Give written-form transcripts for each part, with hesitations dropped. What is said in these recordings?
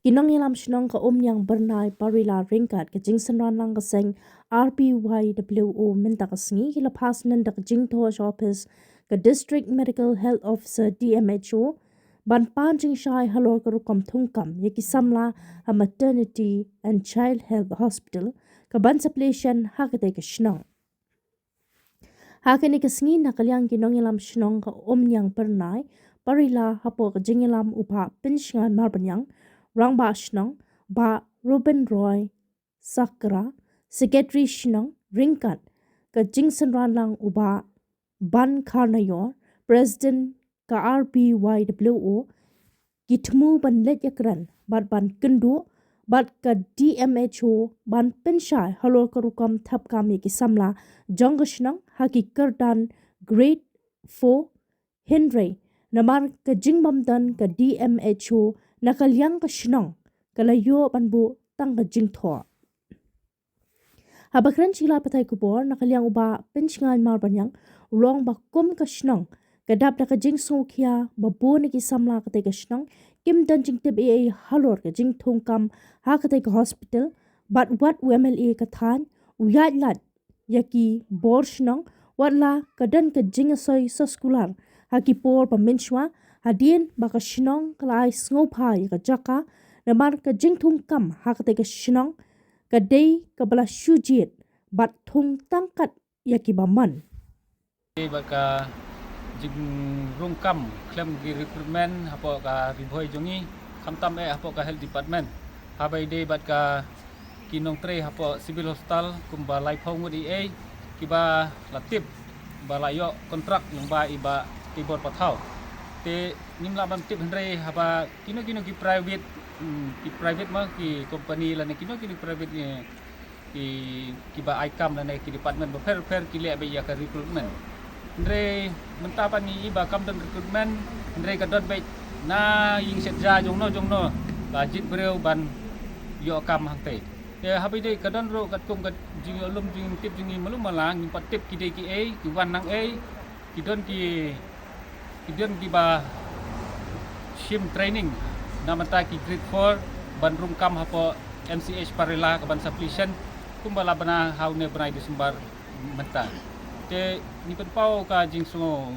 Kinong yalam shnong ka yang bernai parila ringkat ka jingsan ran lang ka seng RBYWO minta ka sngi ki lepas nanda ka jingtosh office ka District Medical Health Officer DMHO ban panjing shai halor ka rukom thungkam yaki samla a Maternity and Child Health Hospital ka ban suppletion hakate ka shnong. Hakani ka sngi na kalyang kinong yalam shnong ka yang bernai parila hapo ka jingilam upa pinshingan marbanyang Rang ba shnong ba Ruben Roy Sakra Secretary shnong ringkat ka jingsan ran lang uba ban karnayor President ka RBYWO gitmu ban let yakran bat ban kendu bat ka DMHO ban penshai halor ka rukam thap kami ki samla jong shnong haki kerdan grade 4 Henry namar ka jingbam dan ka DMHO nakalyang ka shnong kalayo banbu tang ka jingtho. Habakran chila patay kubor nakalyang uba pinchingan marbanyang rong bakum ka shnong kadap na ka jing sokya babu ni ki samla katay ka shnong kim dan jing tib ee halor ka jing thongkam ha katay ka hospital bat wat UMLA ka than uyat lat yaki bor shnong watla kadan ka jing asoy sa skular haki por paminchwa hadien baka shnong kalai sngopai ka jaka namar ka jingthung kam hakate ka shnong ka dei ka bala shujit bat thung tangkat yaki baman baka jing rungkam klem gi recruitment hapo ka ribhoi jongi khamtam hapo ka health department habai de bat ka kinong tre hapo civil hospital kumba lai phong di kiba latip balayo kontrak yung ba iba tibor pathau te nimla bam tip hendrai haba kino ki private ma ki company la ne kino private ni ki ba icam la ne ki department ba fer ki le ba ya ka recruitment hendrai mentapan ni iba kam dan recruitment hendrai ka dot ba na ying set ja jongno ba jit breu ban yo kam hang te te habi de ka don ro kat kum ka jing ulum jing tip jing malum malang ni pat tip ki de ki wan nang ki don ki ba shim training namanta ki grade 4 ban rungkam hapo MCH parila ka ban suppletion kumbala bana haune banai Desember menta te ni pen pau ka jing so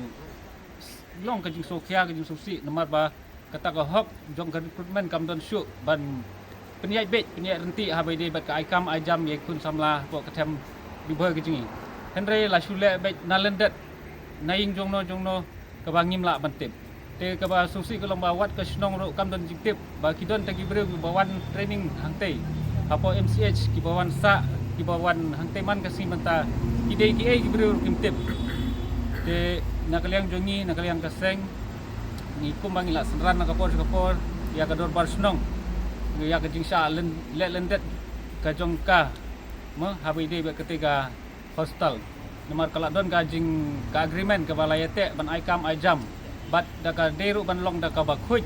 long ka jing so khia ka jing so si namar ba kata ka hop jong ka recruitment kam don shu ban penyai renti habai de bat ka aikam ajam ye kun samla po katem diboy ka jingi henre la shule bet nalendet naing jongno ka bangim la bantip te ka ba susi ka lomba wat ka shnong ro kam don jiktip ba kidon tagi breu bawan training hangte hapo MCH ki bawan sa ki bawan hangte man kasi menta ide ki breu kimtip te nakaliang jongi nakaliang kaseng ni kumbang ila senran na kapor ya ka dor bar shnong ya ka jingsa lendet ka jongka mo habai de ba ketiga hostel nomor kaladon ka jing ka agreement ka balayete ban aikam ajam bat da ka deru ban long da ka bakhuj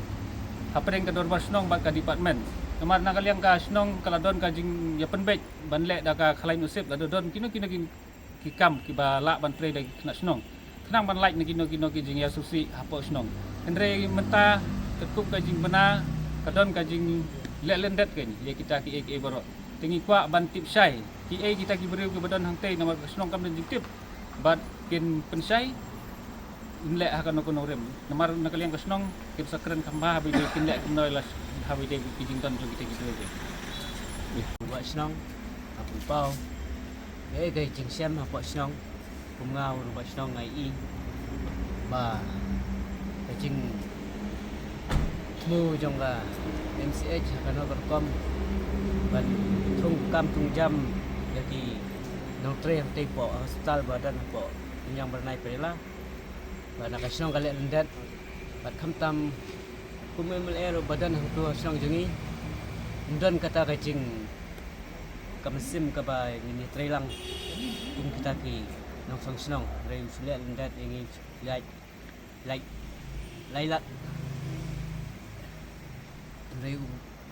hapreng ka dorbar snong bat ka department nomor nakaliang ka snong kaladon ka jing ya penbej ban le da ka khlain usip da don kino ki kam ki bala ban tre da kna snong kenang ban like ni kino ki jing ya susi hapo snong endre menta ketuk ka jing bena kadon ka jing le lendet ken ya kita ki baro tingi kwa ban tip sai ki kita ki beriu ke badan hang tei nomor snong kam dan tip bat kin pensai inle akan kono rem nomor nakaliang ka snong kip sakren kamba habi de kin le kono las habi de ki jing don kita gitu aja buat snong apa pau gay jing sem apa snong kumngau buat snong ngai i ba jing mu jong ga MCH kana berkom ban tung jam jadi nong tre yang po hospital badan po yang bernai perila ba nakasnong kali lendet bat khamtam kumemel ero badan hang tu snong jengi ndon kata kacing kamsim ka ba ngini tre lang kum kita ki nong snong re usle lendet ingi lailat re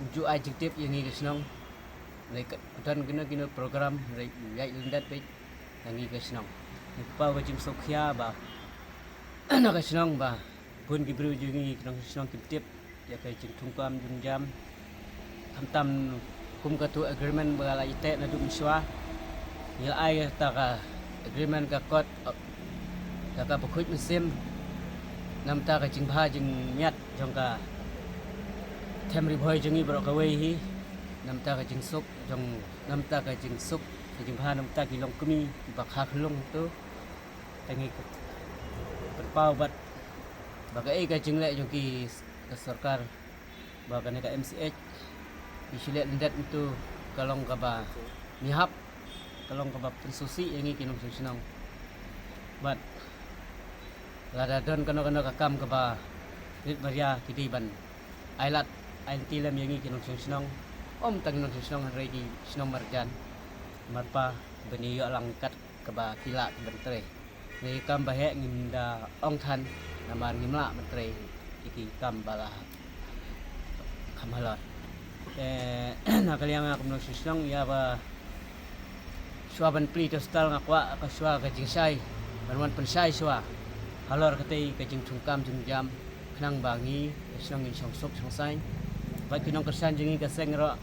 uju adjektif yang ngi snong re dan kena program re yai lendet pe ngi snong ni pa wajim sokhia ba nak snong ba pun ki bru jungi nong snong tip ya kai jing thungkam jungjam kamtam kum katu agreement bagala ite na dum shwa ya ai ta ka agreement ka kot ta ka pakhuit musim nam ta ka jing bha jing miat jong ka them ri bhoi jing i bro ka wei hi nam ta ka jing sup jong nam ta ka jing sup jing bha nam ta ki long kumi ba kha khulung tu tangi berpau bat bagai ka jing le jong ki ka sarkar ba ka ne ka MCH isilet ndet itu kalong ka ba mihap kalong ka ba pensusi yang i kinong sinong bat lada don kano ka kam ka ba rit maria kiti ban ailat ain tilam yang i kinong sinong om tang kinong sinong hari ki sinong marjan marpa beniyo lang kat ka ba kila bentre ni kam ba he nginda ong than namar ngimla bentre iki kam bala kamalot nakaliang ako ng susong ya ba swaban plito stal nga kwa ka swa ka jingsay banwan pensay swa halor katay ka jing tungkam jing jam knang bangi song in song sok song sai ba kinong kersan jing ka sengro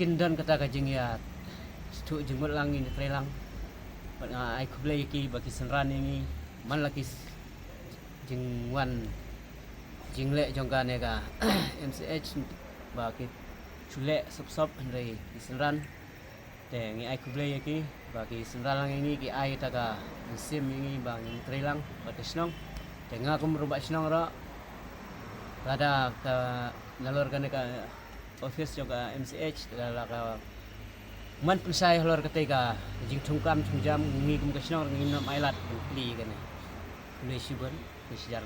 kindon kata ka jing ya stu jing mut lang in trelang ba nga ay kublay ki ba kisanran ni man laki jing wan jing le jong ka ne ka MCH ba ki chule sop andre isenran te ngi ai kublay ki ba ki isenran lang ngi ki ai ta ka musim ngi bang trelang ba tisnong te nga kum ruba snong ra kada ka nalor ka ne ka office jo ka MCH la ka man pensai halor ka te ka jing thungkam thungjam ngi kum ka snong ngi nam ailat pli ka ne pli sibon ki sijar